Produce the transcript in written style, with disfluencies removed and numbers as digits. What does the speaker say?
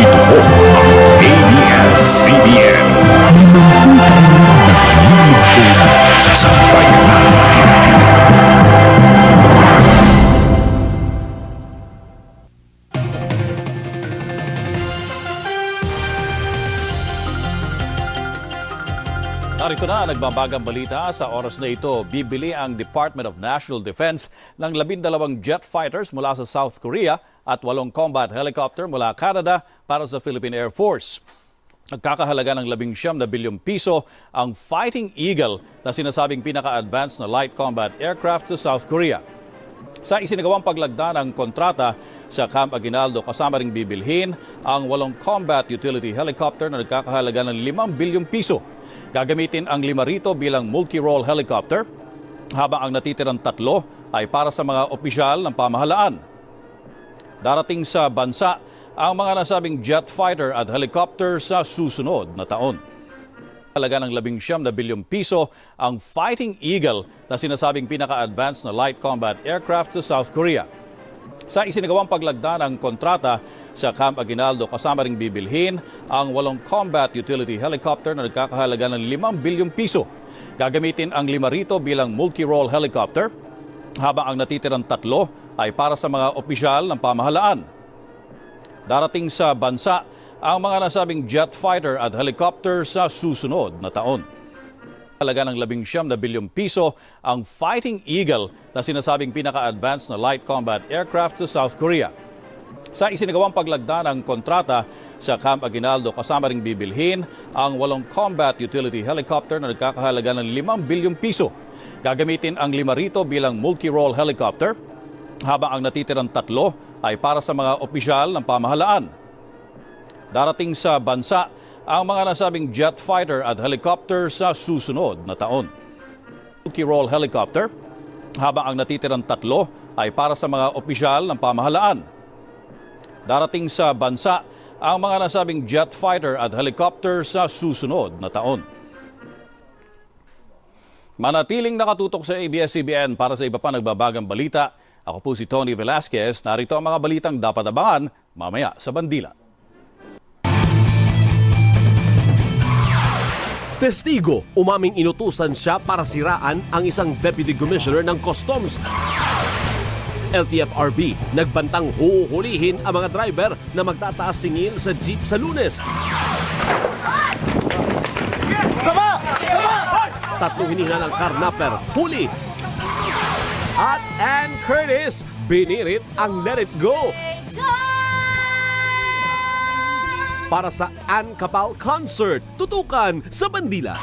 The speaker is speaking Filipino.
Ito po ang ABS-CBN. Sa sambayanan. Narito na ang nagbabagang balita. Sa oras na ito, bibili ang Department of National Defense ng 12 jet fighters mula sa South Korea at 8 combat helicopter mula Canada para sa Philippine Air Force. Nagkakahalaga ng 19 bilyong piso ang Fighting Eagle na sinasabing pinaka-advanced na light combat aircraft sa South Korea. Sa isinagawang paglagda ng kontrata sa Camp Aguinaldo, kasama ring bibilhin ang 8 combat utility helicopter na nagkakahalaga ng 5 bilyong piso. Gagamitin ang 5 rito bilang multi-role helicopter, habang ang natitirang 3 ay para sa mga opisyal ng pamahalaan. Darating sa bansa ang mga nasabing jet fighter at helicopter sa susunod na taon. Halaga ng 19 bilyong piso ang Fighting Eagle na sinasabing pinaka-advanced na light combat aircraft sa South Korea. Sa isinagawang paglagda ng kontrata sa Camp Aguinaldo, kasama ring bibilhin ang 8 combat utility helicopter na nagkakahalaga ng 5 bilyong piso. Gagamitin ang 5 rito bilang multi-role helicopter, habang ang natitirang 3 ay para sa mga opisyal ng pamahalaan. Darating sa bansa ang mga nasabing jet fighter at helicopter sa susunod na taon. Halaga ng 19 bilyong piso ang Fighting Eagle na sinasabing pinaka-advanced na light combat aircraft sa South Korea. Sa isinagawang paglagda ng kontrata sa Camp Aguinaldo, kasama ring bibilhin ang 8 combat utility helicopter na nagkakahalaga ng 5 bilyong piso. Gagamitin ang 5 rito bilang multi-role helicopter, habang ang natitirang 3 ay para sa mga opisyal ng pamahalaan. Darating sa bansa ang mga nasabing jet fighter at helicopter sa susunod na taon. Multi-role helicopter, habang ang natitirang 3 ay para sa mga opisyal ng pamahalaan. Darating sa bansa ang mga nasabing jet fighter at helicopter sa susunod na taon. Manatiling nakatutok sa ABS-CBN para sa iba pa nagbabagang balita. Ako po si Tony Velasquez. Narito ang mga balitang dapat abangan mamaya sa Bandila. Testigo, umaming inutusan siya para siraan ang isang Deputy Commissioner ng Customs. LTFRB, nagbantang huhulihin ang mga driver na magtataas singil sa jeep sa Lunes. Tatlong hinihina ng carnapper, huli. At Ann Curtis, binirit ang Let It Go. Para sa Ann Capal Concert, tutukan sa Bandila.